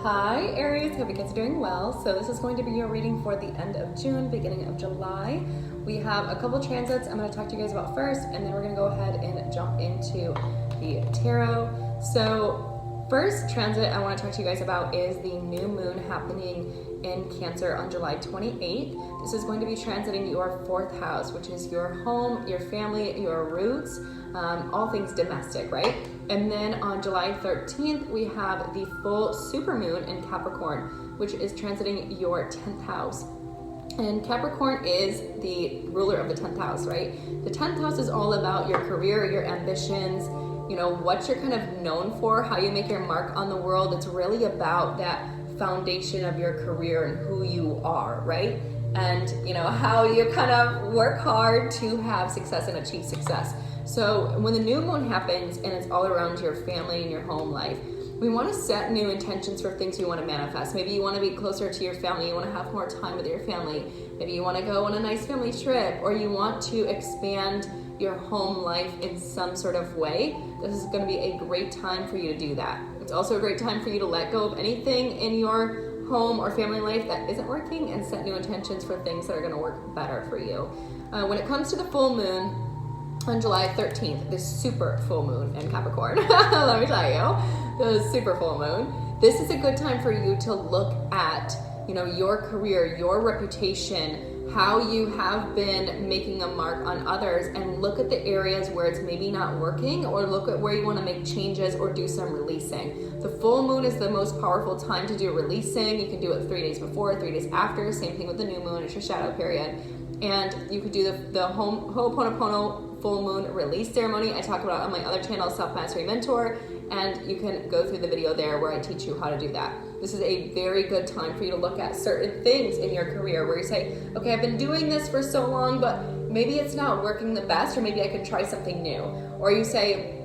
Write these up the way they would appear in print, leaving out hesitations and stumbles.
Hi Aries, hope you guys are doing well. So this is going to be your reading for the end of June, beginning of July. We have a couple transits I'm going to talk to you guys about first, and then we're going to go ahead and jump into the tarot. So first transit I want to talk to you guys about is the new moon happening in Cancer on July 28th. This is going to be transiting your fourth house, which is your home, your family, your roots, all things domestic, right? And then on July 13th, we have the full supermoon in Capricorn, which is transiting your 10th house. And Capricorn is the ruler of the 10th house, right? The 10th house is all about your career, your ambitions, you know, what you're kind of known for, how you make your mark on the world. It's really about that foundation of your career and who you are, right? And you know, how you kind of work hard to have success and achieve success. So when the new moon happens and it's all around your family and your home life, we want to set new intentions for things you want to manifest. Maybe you want to be closer to your family, you want to have more time with your family, maybe you want to go on a nice family trip, or you want to expand your home life in some sort of way. This is going to be a great time for you to do that. It's also a great time for you to let go of anything in your home or family life that isn't working and set new intentions for things that are going to work better for you. When it comes to the full moon on July 13th, the super full moon in Capricorn, let me tell you, the super full moon, this is a good time for you to look at, you know, your career, your reputation, how you have been making a mark on others, and look at the areas where it's maybe not working, or look at where you want to make changes or do some releasing. The full moon is the most powerful time to do releasing. You can do it 3 days before, 3 days after, same thing with the new moon, it's your shadow period. And you could do the Ho'oponopono full moon release ceremony I talk about on my other channel, Self Mastery Mentor, and you can go through the video there where I teach you how to do that. This is a very good time for you to look at certain things in your career where you say, okay, I've been doing this for so long, but maybe it's not working the best, or maybe I could try something new. Or you say,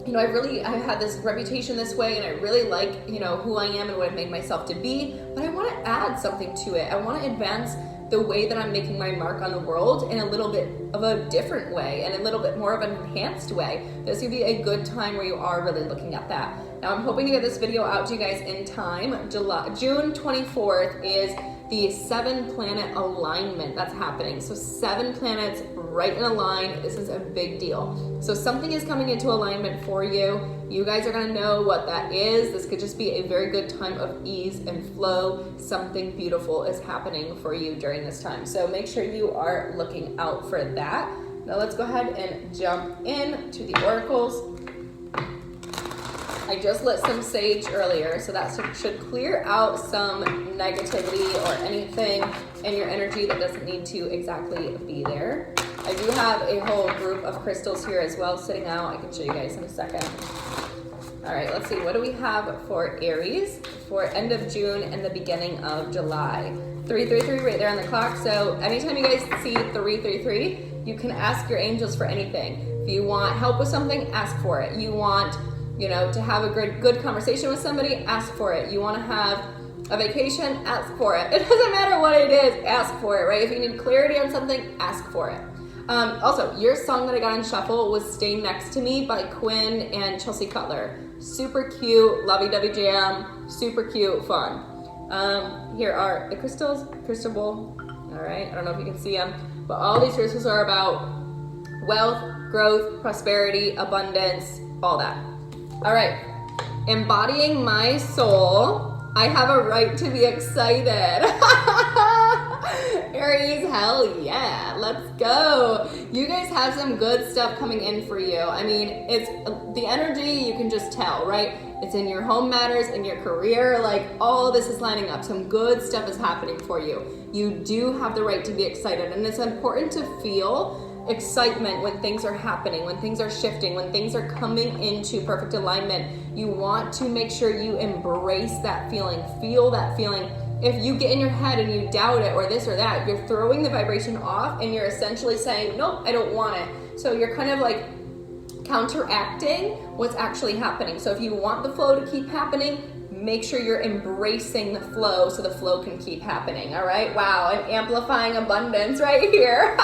you know, I've had this reputation this way, and I really like, you know, who I am and what I've made myself to be, but I want to add something to it. I want to advance the way that I'm making my mark on the world in a little bit of a different way and a little bit more of an enhanced way. This would be a good time where you are really looking at that. Now I'm hoping to get this video out to you guys in time. June 24th is the 7-planet alignment that's happening. So 7 planets right in a line. This is a big deal. So something is coming into alignment for you. You guys are gonna know what that is. This could just be a very good time of ease and flow. Something beautiful is happening for you during this time. So make sure you are looking out for that. Now let's go ahead and jump in to the oracles. I just lit some sage earlier, so that should clear out some negativity or anything in your energy that doesn't need to exactly be there. I do have a whole group of crystals here as well sitting out. I can show you guys in a second. All right, let's see. What do we have for Aries for end of June and the beginning of July? 333 right there on the clock. So anytime you guys see 333, you can ask your angels for anything. If you want help with something, ask for it. You want, you know, to have a good conversation with somebody, ask for it. You want to have a vacation, ask for it. It doesn't matter what it is, ask for it, right? If you need clarity on something, ask for it. Also, your song that I got on shuffle was Stay Next to Me by Quinn and Chelsea Cutler. Super cute, lovey-dovey jam, super cute, fun. Here are the crystals, crystal bowl. All right, I don't know if you can see them, but all these crystals are about wealth, growth, prosperity, abundance, all that. All right, embodying my soul, I have a right to be excited. Aries, hell yeah, let's go. You guys have some good stuff coming in for you. I mean, it's the energy, you can just tell, right? It's in your home matters, in your career, like all of this is lining up. Some good stuff is happening for you. You do have the right to be excited, and it's important to feel excitement when things are happening, when things are shifting, when things are coming into perfect alignment. You want to make sure you embrace that feeling, feel that feeling. If you get in your head and you doubt it or this or that, you're throwing the vibration off and you're essentially saying, nope, I don't want it. So you're kind of like counteracting what's actually happening. So if you want the flow to keep happening, make sure you're embracing the flow so the flow can keep happening, all right? Wow, and amplifying abundance right here.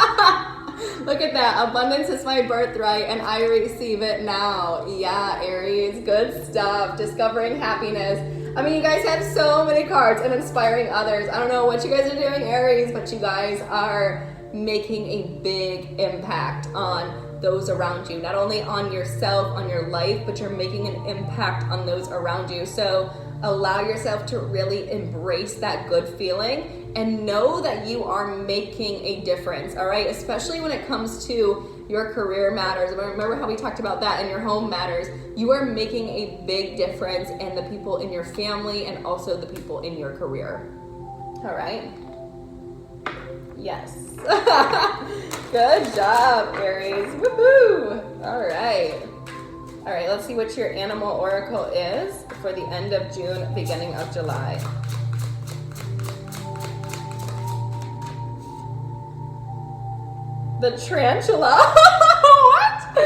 Look at that. Abundance is my birthright and I receive it now. Yeah, Aries, good stuff. Discovering happiness. I mean, you guys have so many cards and inspiring others. I don't know what you guys are doing, Aries, but you guys are making a big impact on those around you. Not only on yourself, on your life, but you're making an impact on those around you. So allow yourself to really embrace that good feeling and know that you are making a difference, all right? Especially when it comes to your career matters. Remember how we talked about that, and your home matters. You are making a big difference in the people in your family and also the people in your career. All right? Yes. Good job, Aries. Woohoo! All right. All right, let's see what your animal oracle is for the end of June, beginning of July. The tarantula. What?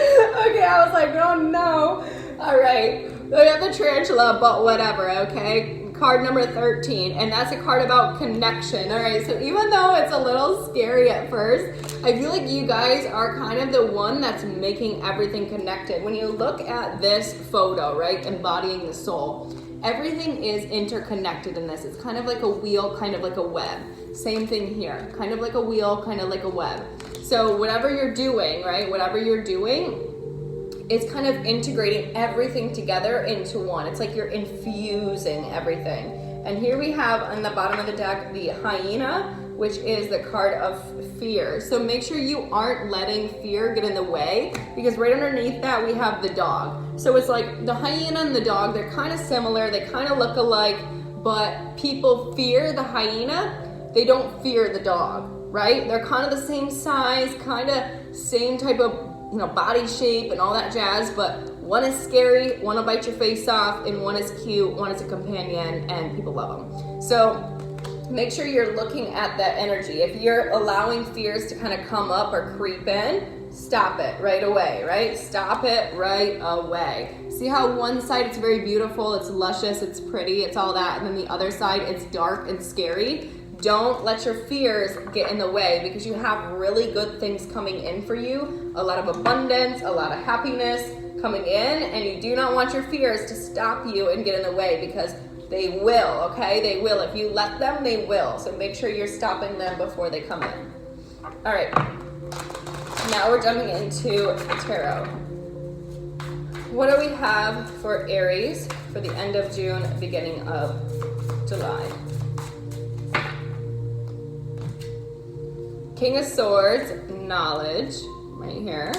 Okay, I was like, oh no. All right, we have the tarantula, but whatever, okay? Card number 13, and that's a card about connection. All right, so even though it's a little scary at first, I feel like you guys are kind of the one that's making everything connected. When you look at this photo, right, embodying the soul, everything is interconnected in this. It's kind of like a wheel, kind of like a web. Same thing here, kind of like a wheel, kind of like a web. So whatever you're doing, right, whatever you're doing, it's kind of integrating everything together into one. It's like you're infusing everything. And here we have on the bottom of the deck, the hyena, which is the card of fear. So make sure you aren't letting fear get in the way, because right underneath that we have the dog. So it's like the hyena and the dog, they're kind of similar, they kind of look alike, but people fear the hyena, they don't fear the dog, right? They're kind of the same size, kind of same type of body shape and all that jazz, but one is scary, one will bite your face off, and one is cute, one is a companion, and people love them. So make sure you're looking at that energy. If you're allowing fears to kind of come up or creep in, stop it right away, right? Stop it right away. See how one side it's very beautiful, it's luscious, it's pretty, it's all that, and then the other side it's dark and scary. Don't let your fears get in the way, because you have really good things coming in for you, a lot of abundance, a lot of happiness coming in, and you do not want your fears to stop you and get in the way, because they will, okay? They will. If you let them, they will. So make sure you're stopping them before they come in. All right, now we're jumping into the tarot. What do we have for Aries for the end of June, beginning of July? King of Swords, knowledge, right here,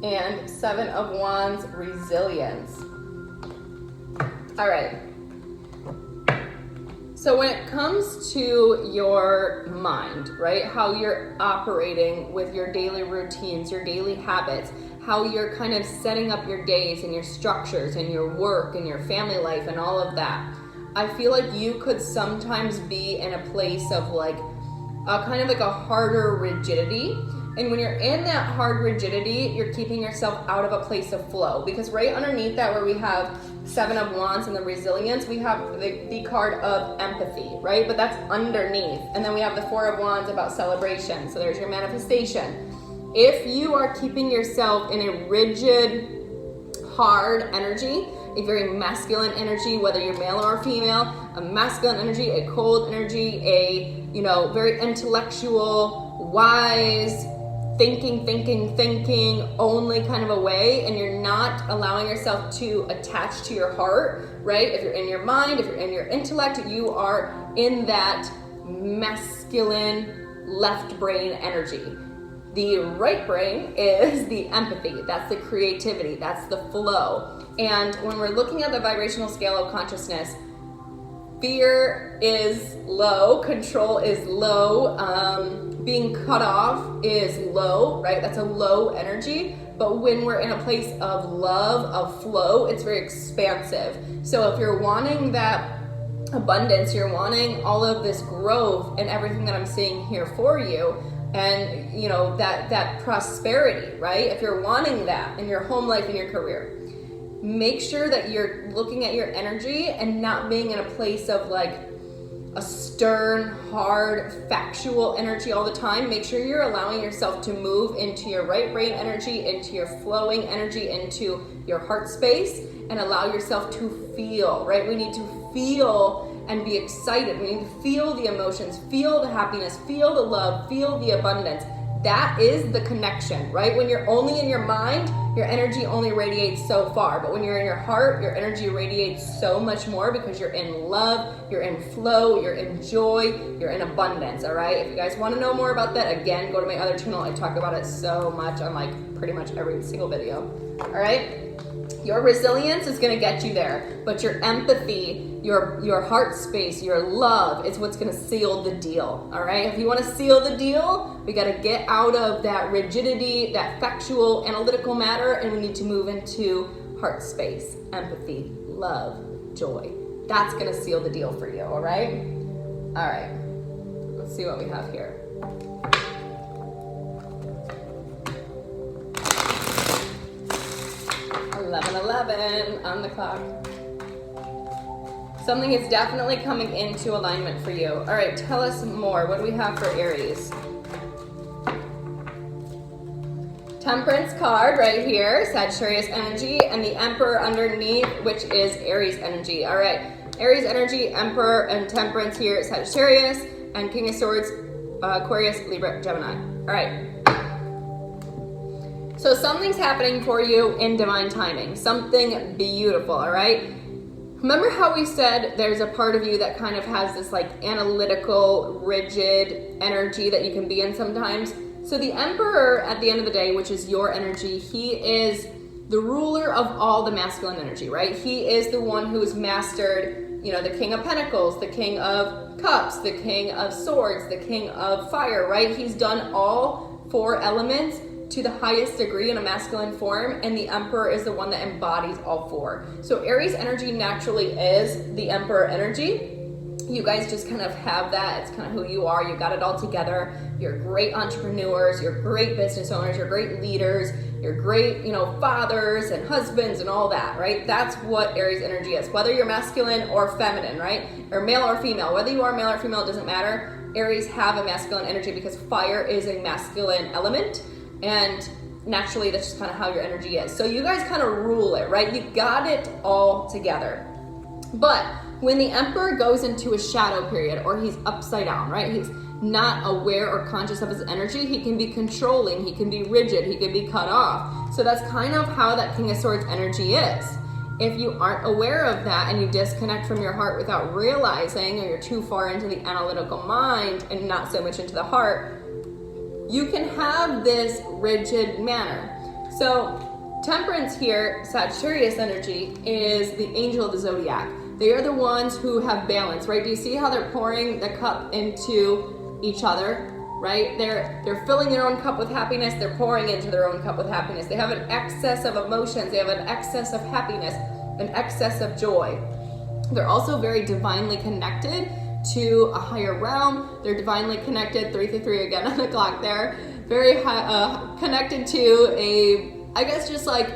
and Seven of Wands, resilience. All right. So when it comes to your mind, right, how you're operating with your daily routines, your daily habits, how you're kind of setting up your days and your structures and your work and your family life and all of that, I feel like you could sometimes be in a place of like, kind of like a harder rigidity. And when you're in that hard rigidity, you're keeping yourself out of a place of flow. Because right underneath that, where we have Seven of Wands and the resilience, we have the card of empathy, right? But that's underneath. And then we have the Four of Wands about celebration. So there's your manifestation. If you are keeping yourself in a rigid, hard energy, a very masculine energy, whether you're male or female, a masculine energy, a cold energy, a very intellectual, wise, thinking only kind of a way, and you're not allowing yourself to attach to your heart, right? If you're in your mind, if you're in your intellect, you are in that masculine left brain energy. The right brain is the empathy, that's the creativity, that's the flow. And when we're looking at the vibrational scale of consciousness, fear is low, control is low, being cut off is low, right? That's a low energy. But when we're in a place of love, of flow, it's very expansive. So if you're wanting that abundance, you're wanting all of this growth and everything that I'm seeing here for you, and that prosperity, right? If you're wanting that in your home life and your career, make sure that you're looking at your energy and not being in a place of like a stern, hard, factual energy all the time. Make sure you're allowing yourself to move into your right brain energy, into your flowing energy, into your heart space, and allow yourself to feel, right? We need to feel and be excited. We need to feel the emotions, feel the happiness, feel the love, feel the abundance. That is the connection, right? When you're only in your mind, your energy only radiates so far. But when you're in your heart, your energy radiates so much more because you're in love, you're in flow, you're in joy, you're in abundance, all right? If you guys want to know more about that, again, go to my other channel. I talk about it so much on like pretty much every single video, all right? Your resilience is going to get you there, but your empathy, your heart space, your love is what's going to seal the deal, all right? If you want to seal the deal, we got to get out of that rigidity, that factual, analytical matter, and we need to move into heart space, empathy, love, joy. That's going to seal the deal for you, all right? All right, let's see what we have here. 11:11 on the clock. Something is definitely coming into alignment for you. All right, tell us more. What do we have for Aries? Temperance card right here, Sagittarius energy, and the Emperor underneath, which is Aries energy. All right, Aries energy, Emperor, and Temperance here, Sagittarius, and King of Swords, Aquarius, Libra, Gemini. All right. So something's happening for you in divine timing, something beautiful, all right? Remember how we said there's a part of you that kind of has this like analytical, rigid energy that you can be in sometimes? So the Emperor, at the end of the day, which is your energy, he is the ruler of all the masculine energy, right? He is the one who's mastered, you know, the King of Pentacles, the King of Cups, the King of Swords, the King of Fire, right? He's done all 4 elements to the highest degree in a masculine form, and the Emperor is the one that embodies all 4. So Aries energy naturally is the Emperor energy. You guys just kind of have that. It's kind of who you are. You got it all together. You're great entrepreneurs. You're great business owners. You're great leaders. You're great, you know, fathers and husbands and all that, right? That's what Aries energy is. Whether you're masculine or feminine, right? Or male or female. Whether you are male or female, it doesn't matter. Aries have a masculine energy because fire is a masculine element. And naturally, that's just kind of how your energy is. So you guys kind of rule it, right? You got it all together. But when the Emperor goes into a shadow period, or he's upside down, right? He's not aware or conscious of his energy. He can be controlling, he can be rigid, he can be cut off. So that's kind of how that King of Swords energy is. If you aren't aware of that and you disconnect from your heart without realizing, or you're too far into the analytical mind and not so much into the heart, you can have this rigid manner. So Temperance here, Sagittarius energy, is the angel of the zodiac. They are the ones who have balance, right? Do you see how they're pouring the cup into each other, right? They're filling their own cup with happiness. They're pouring into their own cup with happiness. They have an excess of emotions. They have an excess of happiness, an excess of joy. They're also very divinely connected to a higher realm. They're divinely connected, 333 again on the clock there, very high, connected to I guess just like,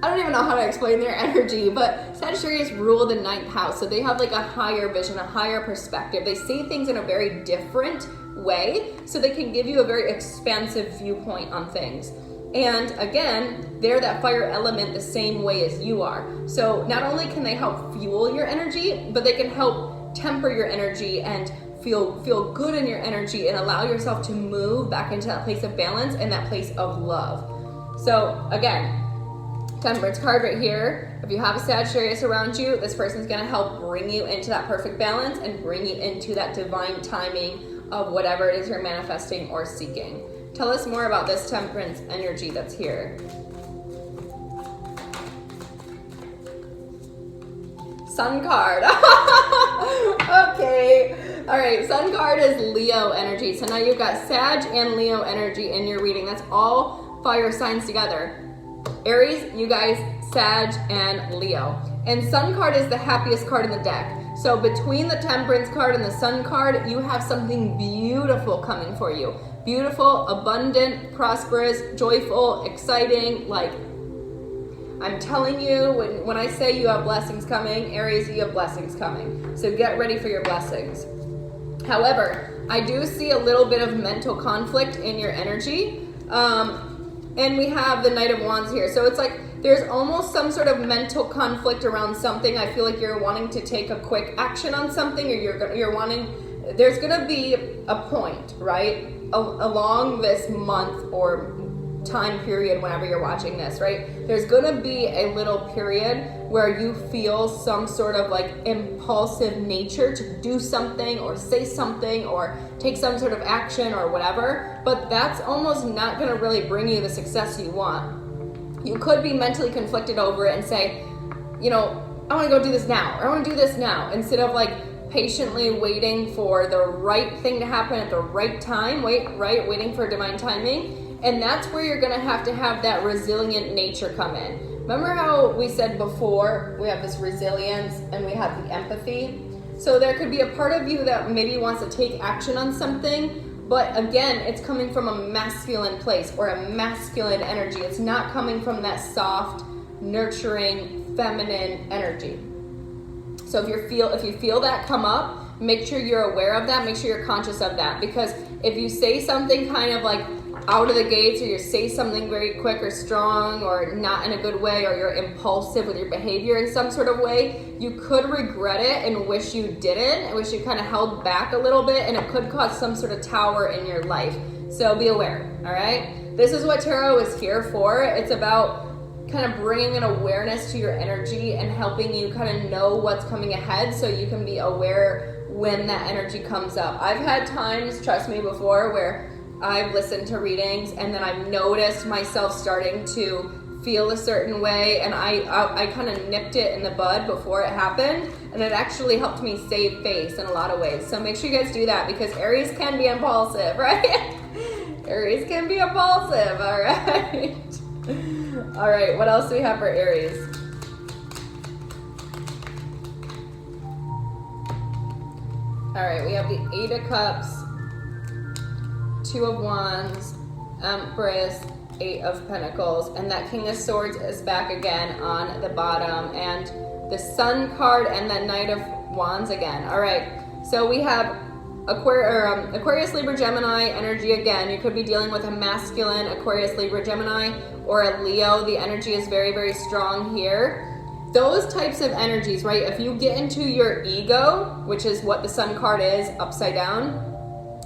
I don't even know how to explain their energy, but Sagittarius rule the 9th house, so they have like a higher vision, a higher perspective. They see things in a very different way, so they can give you a very expansive viewpoint on things. And again, they're that fire element the same way as you are. So not only can they help fuel your energy, but they can help temper your energy and feel good in your energy and allow yourself to move back into that place of balance and that place of love. So again, Temperance card right here. If you have a Sagittarius around you, this person's going to help bring you into that perfect balance and bring you into that divine timing of whatever it is you're manifesting or seeking. Tell us more about this Temperance energy that's here. Sun card. Okay. All right. Sun card is Leo energy. So now you've got Sag and Leo energy in your reading. That's all fire signs together. Aries, you guys, Sag and Leo. And Sun card is the happiest card in the deck. So between the Temperance card and the Sun card, you have something beautiful coming for you. Beautiful, abundant, prosperous, joyful, exciting. Like, I'm telling you, when I say you have blessings coming, Aries, you have blessings coming. So get ready for your blessings. However, I do see a little bit of mental conflict in your energy. And we have the Knight of Wands here. So it's like there's almost some sort of mental conflict around something. I feel like you're wanting to take a quick action on something, or you're wanting, there's gonna be a point, right? Along this month or time period, whenever you're watching this, right? There's gonna be a little period where you feel some sort of like impulsive nature to do something or say something or take some sort of action or whatever, but that's almost not gonna really bring you the success you want. You could be mentally conflicted over it and say, you know, I wanna go do this now, or I wanna do this now, instead of like patiently waiting for the right thing to happen at the right time, waiting for divine timing. And that's where you're gonna have to have that resilient nature come in. Remember how we said before, we have this resilience and we have the empathy? So there could be a part of you that maybe wants to take action on something, but again, it's coming from a masculine place or a masculine energy. It's not coming from that soft, nurturing, feminine energy. So if you feel that come up, make sure you're aware of that, make sure you're conscious of that. Because if you say something kind of like out of the gates, or you say something very quick or strong or not in a good way, or you're impulsive with your behavior in some sort of way, you could regret it and wish you didn't, and wish you kind of held back a little bit, and it could cause some sort of tower in your life. So be aware, all right? This is what tarot is here for. It's about kind of bringing an awareness to your energy and helping you kind of know what's coming ahead so you can be aware when that energy comes up. I've had times, trust me, before where I've listened to readings and then I've noticed myself starting to feel a certain way, and I kind of nipped it in the bud before it happened, and it actually helped me save face in a lot of ways. So make sure you guys do that, because Aries can be impulsive, right? Aries can be impulsive, all right? All right, what else do we have for Aries? All right, we have the Eight of Cups, Two of Wands, Empress, Eight of Pentacles, and that King of Swords is back again on the bottom, and the Sun card and that Knight of Wands again. All right, so we have Aquarius, Libra, Gemini energy again. You could be dealing with a masculine Aquarius, Libra, Gemini, or a Leo. The energy is very, very strong here. Those types of energies, right? If you get into your ego, which is what the Sun card is upside down,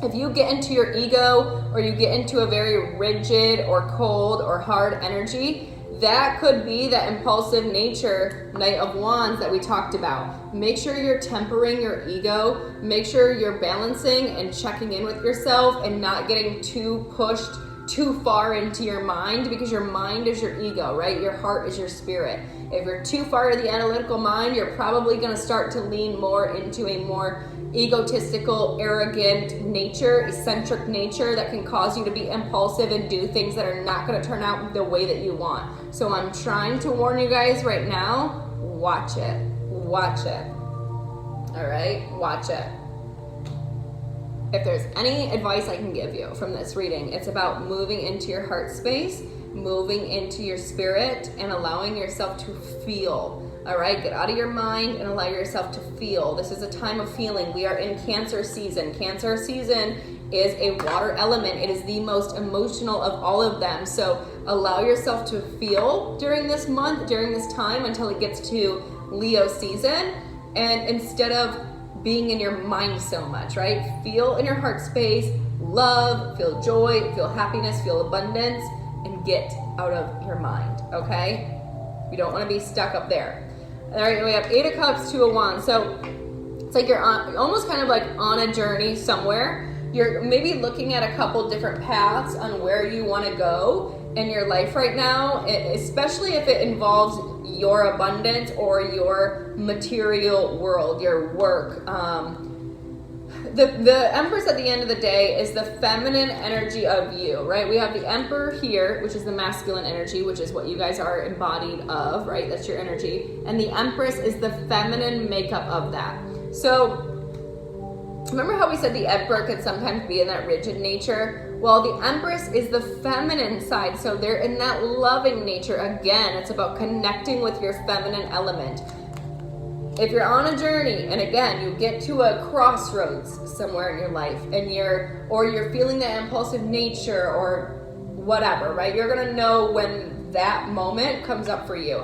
if you get into your ego or you get into a very rigid or cold or hard energy, that could be that impulsive nature, Knight of Wands, that we talked about. Make sure you're tempering your ego. Make sure you're balancing and checking in with yourself and not getting too pushed too far into your mind, because your mind is your ego, right? Your heart is your spirit. If you're too far in the analytical mind, you're probably going to start to lean more into a more egotistical, arrogant nature, eccentric nature that can cause you to be impulsive and do things that are not going to turn out the way that you want. So I'm trying to warn you guys right now, watch it. Watch it. All right? Watch it. If there's any advice I can give you from this reading, it's about moving into your heart space, moving into your spirit, and allowing yourself to feel. All right, get out of your mind and allow yourself to feel. This is a time of feeling. We are in Cancer season. Cancer season is a water element. It is the most emotional of all of them. So allow yourself to feel during this month, during this time, until it gets to Leo season. And instead of being in your mind so much, right? Feel in your heart space, love, feel joy, feel happiness, feel abundance, and get out of your mind, okay? You don't want to be stuck up there. All right, we have Eight of Cups, Two of Wands. So it's like you're almost kind of like on a journey somewhere. You're maybe looking at a couple different paths on where you want to go in your life right now, especially if it involves your abundance or your material world, your work. The Empress at the end of the day is the feminine energy of you, right? We have the Emperor here, which is the masculine energy, which is what you guys are embodied of, right? That's your energy. And the Empress is the feminine makeup of that. So remember how we said the Emperor could sometimes be in that rigid nature? Well, the Empress is the feminine side. So they're in that loving nature. Again, it's about connecting with your feminine element. if you're on a journey and again you get to a crossroads somewhere in your life and you're feeling that impulsive nature or whatever, right? You're gonna know when that moment comes up for you.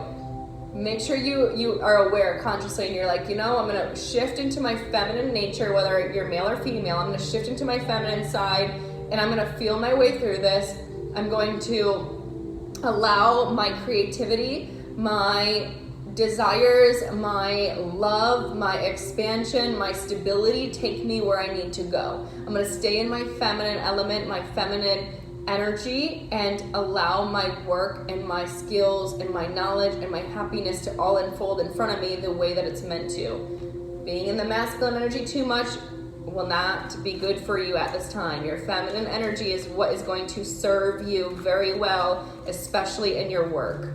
Make sure you are aware consciously and you're like, I'm gonna shift into my feminine nature, whether you're male or female. I'm gonna shift into my feminine side and I'm gonna feel my way through this. I'm going to allow my creativity, my desires, my love, my expansion, my stability take me where I need to go. I'm going to stay in my feminine element, my feminine energy, and allow my work and my skills and my knowledge and my happiness to all unfold in front of me the way that it's meant to. Being in the masculine energy too much will not be good for you at this time. Your feminine energy is what is going to serve you very well, especially in your work.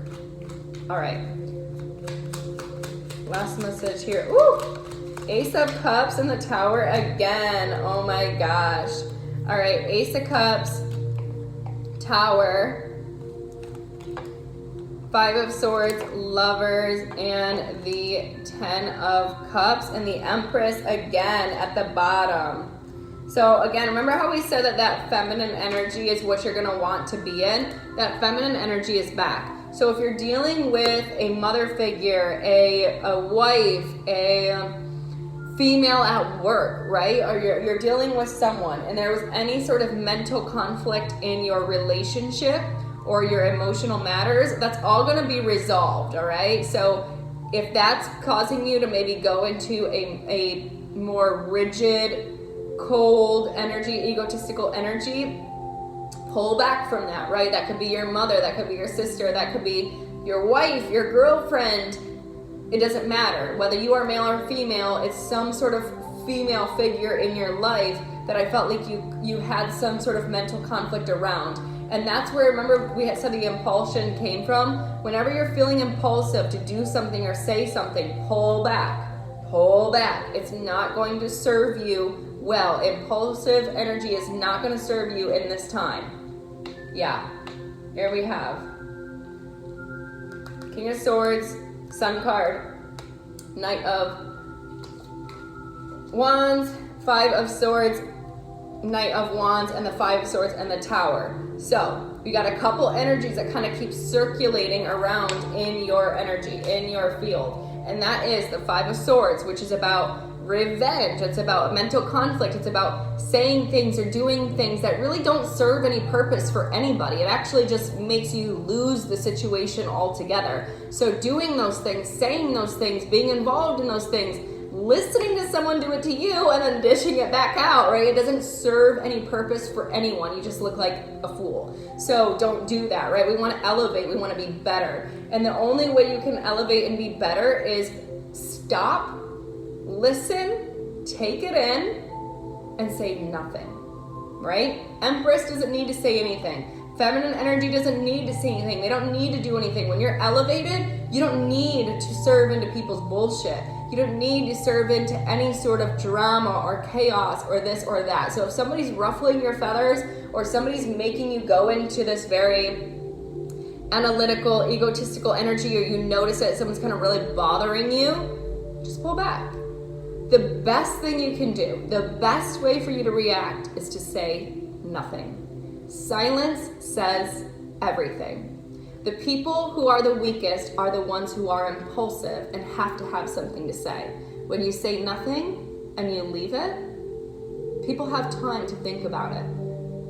All right. Last message here. Ooh! Ace of Cups in the Tower again. Oh my gosh. All right, Ace of Cups, Tower, Five of Swords, Lovers, and the Ten of Cups, and the Empress again at the bottom. So again, remember how we said that feminine energy is what you're gonna want to be in? That feminine energy is back. So if you're dealing with a mother figure, a wife, a female at work, right? Or you're dealing with someone and there was any sort of mental conflict in your relationship or your emotional matters, that's all gonna be resolved, all right? So if that's causing you to maybe go into a more rigid, cold energy, egotistical energy, pull back from that, right? That could be your mother, that could be your sister, that could be your wife, your girlfriend. It doesn't matter. Whether you are male or female, it's some sort of female figure in your life that I felt like you had some sort of mental conflict around. And that's where, remember, we had said the impulsion came from. Whenever you're feeling impulsive to do something or say something, pull back. Pull back. It's not going to serve you well. Impulsive energy is not going to serve you in this time. Yeah, here we have King of Swords, Sun card, Knight of Wands, Five of Swords, Knight of Wands, and the Five of Swords, and the Tower. So we got a couple energies that kind of keep circulating around in your energy, in your field. And that is the Five of Swords, which is about revenge. It's about mental conflict. It's about saying things or doing things that really don't serve any purpose for anybody. It actually just makes you lose the situation altogether. So doing those things, saying those things, being involved in those things, listening to someone do it to you and then dishing it back out, right? It doesn't serve any purpose for anyone. You just look like a fool. So don't do that, right? We want to elevate. We want to be better. And the only way you can elevate and be better is stop, listen, take it in, and say nothing, right? Empress doesn't need to say anything. Feminine energy doesn't need to say anything. They don't need to do anything. When you're elevated, you don't need to serve into people's bullshit. You don't need to serve into any sort of drama or chaos or this or that. So if somebody's ruffling your feathers or somebody's making you go into this very analytical, egotistical energy, or you notice that someone's kind of really bothering you, just pull back. The best thing you can do, the best way for you to react is to say nothing. Silence says everything. The people who are the weakest are the ones who are impulsive and have to have something to say. When you say nothing and you leave it, people have time to think about it.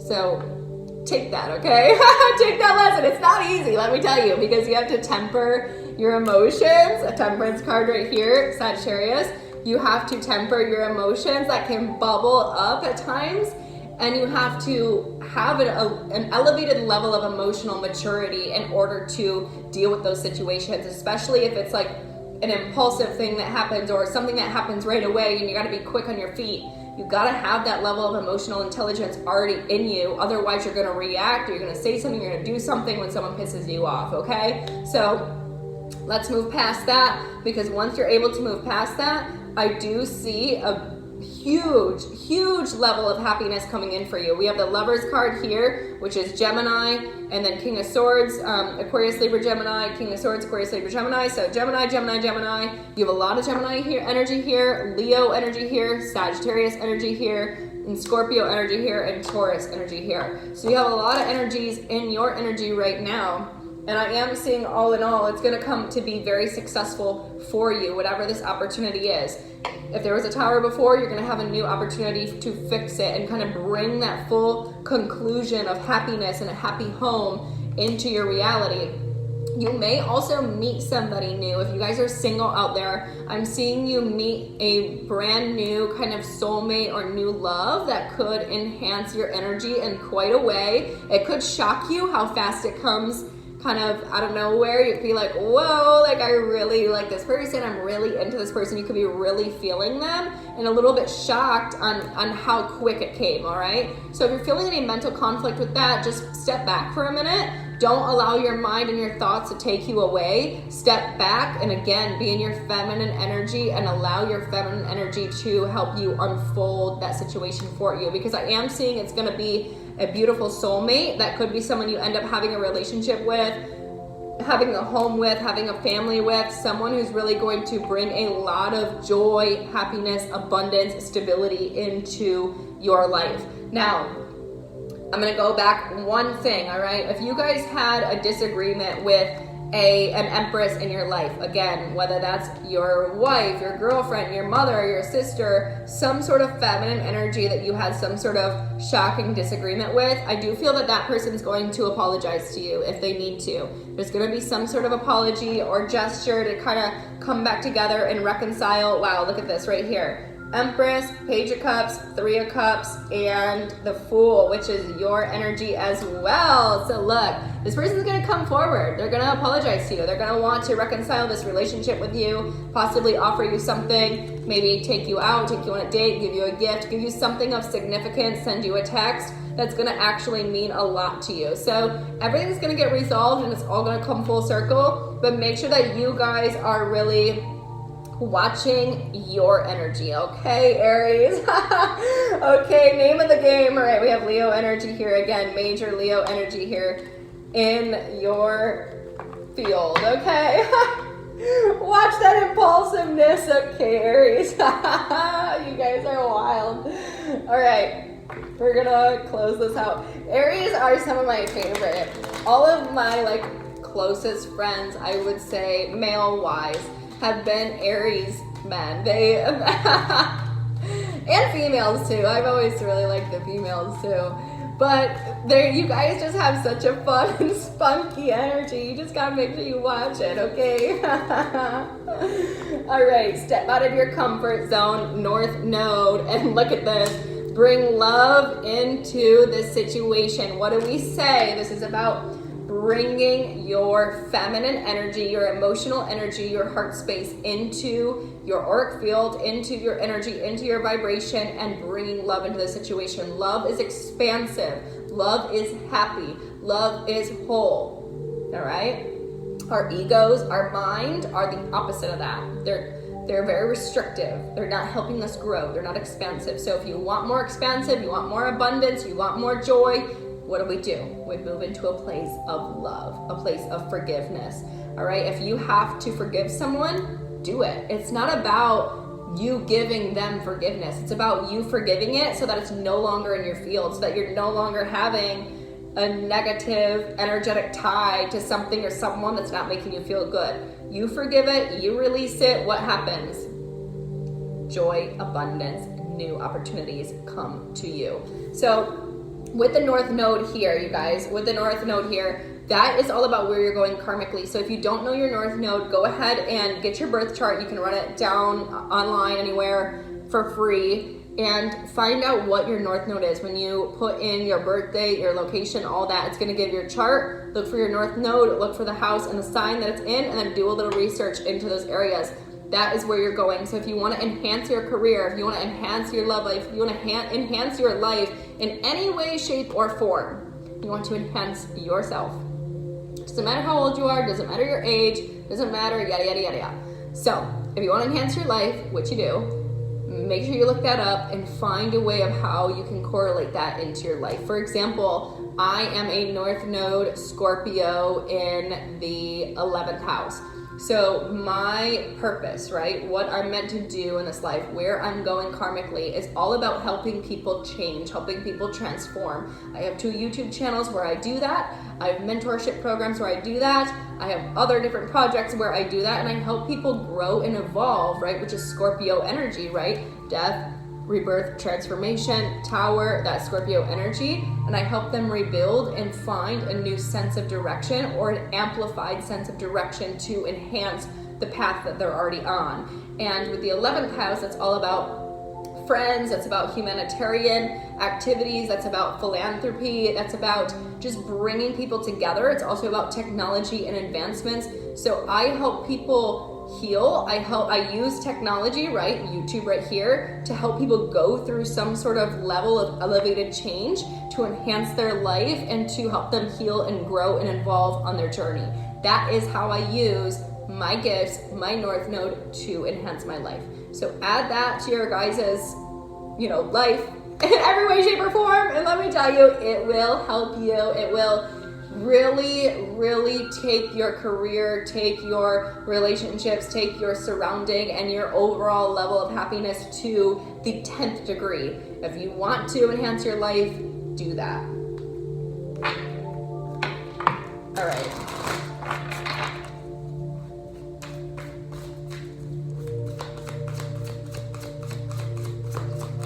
So take that, okay? Take that lesson. It's not easy, let me tell you, because you have to temper your emotions. A temperance card right here, Sagittarius. You have to temper your emotions that can bubble up at times, and you have to have an elevated level of emotional maturity in order to deal with those situations, especially if it's like an impulsive thing that happens or something that happens right away and you gotta be quick on your feet. You gotta have that level of emotional intelligence already in you, otherwise you're gonna react, or you're gonna say something, you're gonna do something when someone pisses you off, okay? So let's move past that, because once you're able to move past that, I do see a huge level of happiness coming in for you. We have the Lovers card here, which is Gemini, and then King of Swords, Aquarius, Libra, Gemini, King of Swords, Aquarius, Libra, Gemini. So Gemini, Gemini, Gemini. You have a lot of Gemini here, energy here, Leo energy here, Sagittarius energy here, and Scorpio energy here, and Taurus energy here. So you have a lot of energies in your energy right now. And I am seeing, all in all, it's going to come to be very successful for you, whatever this opportunity is. If there was a tower before, you're going to have a new opportunity to fix it and kind of bring that full conclusion of happiness and a happy home into your reality. You may also meet somebody new. If you guys are single out there, I'm seeing you meet a brand new kind of soulmate or new love that could enhance your energy in quite a way. It could shock you how fast it comes kind of out of nowhere. You'd be like, whoa, like I really like this person, I'm really into this person. You could be really feeling them and a little bit shocked on how quick it came, all right? So if you're feeling any mental conflict with that, just step back for a minute. Don't allow your mind and your thoughts to take you away. Step back and again, be in your feminine energy and allow your feminine energy to help you unfold that situation for you, because I am seeing it's gonna be a beautiful soulmate. That could be someone you end up having a relationship with, having a home with, having a family with, someone who's really going to bring a lot of joy, happiness, abundance, stability into your life. Now, I'm gonna go back one thing, all right? If you guys had a disagreement with an empress in your life, again, whether that's your wife, your girlfriend, your mother, your sister, some sort of feminine energy that you had some sort of shocking disagreement with, I do feel that that person's going to apologize to you if they need to. There's going to be some sort of apology or gesture to kind of come back together and reconcile. Wow, look at this right here. Empress, Page of Cups, Three of Cups, and the Fool, which is your energy as well. So look, this person's going to come forward. They're going to apologize to you. They're going to want to reconcile this relationship with you, possibly offer you something, maybe take you out, take you on a date, give you a gift, give you something of significance, send you a text that's going to actually mean a lot to you. So everything's going to get resolved and it's all going to come full circle, but make sure that you guys are really watching your energy, okay, Aries? Okay, name of the game. All right, we have Leo energy here again, major Leo energy here in your field, okay? Watch that impulsiveness, okay, Aries? You guys are wild. All right, we're gonna close this out. Aries are some of my favorite. All of my closest friends, I would say, male-wise, have been Aries men. They and females too. I've always really liked the females too. But you guys just have such a fun and spunky energy. You just gotta make sure you watch it, okay? All right, step out of your comfort zone, North Node, and look at this. Bring love into this situation. What do we say? This is about bringing your feminine energy, your emotional energy, your heart space into your auric field, into your energy, into your vibration, and bringing love into the situation. Love is expansive. Love is happy. Love is whole. All right? Our egos, our mind are the opposite of that. They're very restrictive. They're not helping us grow. They're not expansive. So if you want more expansive, you want more abundance, you want more joy, what do? We move into a place of love, a place of forgiveness. All right? If you have to forgive someone, do it. It's not about you giving them forgiveness. It's about you forgiving it so that it's no longer in your field, so that you're no longer having a negative energetic tie to something or someone that's not making you feel good. You forgive it, you release it, what happens? Joy, abundance, new opportunities come to you. So with the North Node here, you guys, with the North Node here, that is all about where you're going karmically. So if you don't know your North Node, go ahead and get your birth chart. You can run it down online anywhere for free and find out what your North Node is. When you put in your birth date, your location, all that, it's going to give your chart. Look for your North Node, look for the house and the sign that it's in, and then do a little research into those areas. That is where you're going. So if you want to enhance your career, if you want to enhance your love life, if you want to enhance your life in any way, shape, or form, you want to enhance yourself. Doesn't matter how old you are, doesn't matter your age, doesn't matter, yada, yada, yada, yada. So if you want to enhance your life, which you do, make sure you look that up and find a way of how you can correlate that into your life. For example, I am a North Node Scorpio in the 11th house. So my purpose, right, what I'm meant to do in this life, where I'm going karmically, is all about helping people change, helping people transform. I have 2 YouTube channels where I do that. I have mentorship programs where I do that. I have other different projects where I do that, and I help people grow and evolve, right, which is Scorpio energy, right? Death, rebirth, transformation, Tower, that Scorpio energy, and I help them rebuild and find a new sense of direction or an amplified sense of direction to enhance the path that they're already on. And with the 11th house, it's all about friends, that's about humanitarian activities, that's about philanthropy, that's about just bringing people together. It's also about technology and advancements. So I help people heal. I use technology, right, YouTube right here, to help people go through some sort of level of elevated change to enhance their life and to help them heal and grow and evolve on their journey. That is how I use my gifts, my North Node, to enhance my life. So add that to your guys' life in every way, shape, or form, and let me tell you, it will help you. It will really take your career, take your relationships, take your surrounding and your overall level of happiness to the 10th degree. If you want to enhance your life, do that. All right.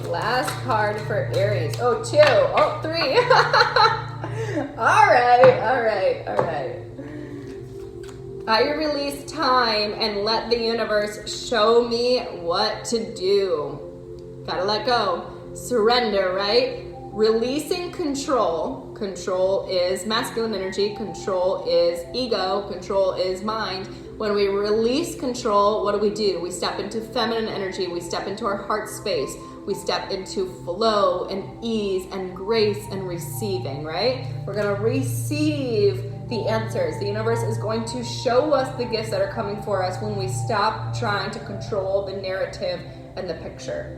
Last card for Aries. Oh, 2. Oh, 3. All right. I release time and let the universe show me what to do. Gotta let go. Surrender, right? Releasing control. Control is masculine energy. Control is ego. Control is mind. When we release control, what do? We step into feminine energy. We step into our heart space. We step into flow and ease and grace and receiving, right? We're going to receive the answers. The universe is going to show us the gifts that are coming for us when we stop trying to control the narrative and the picture.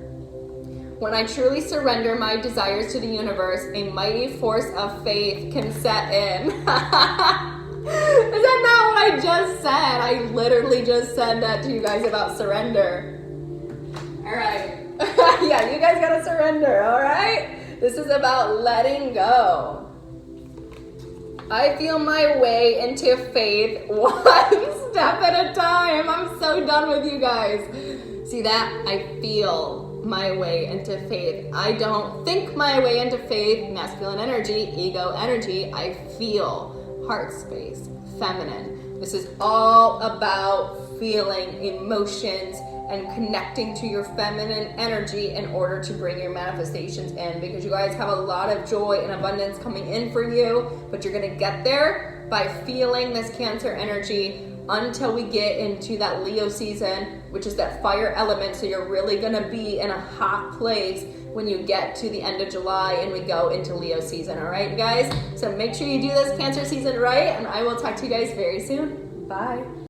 When I truly surrender my desires to the universe, a mighty force of faith can set in. Is that not what I just said? I literally just said that to you guys about surrender. All right. Yeah, you guys gotta surrender, all right? This is about letting go. I feel my way into faith one step at a time. I'm so done with you guys. See that? I feel my way into faith. I don't think my way into faith, masculine energy, ego energy. I feel heart space, feminine. This is all about feeling emotions and connecting to your feminine energy in order to bring your manifestations in, because you guys have a lot of joy and abundance coming in for you, but you're gonna get there by feeling this Cancer energy until we get into that Leo season, which is that fire element. So you're really gonna be in a hot place when you get to the end of July and we go into Leo season. All right, you guys? So make sure you do this Cancer season right, and I will talk to you guys very soon. Bye.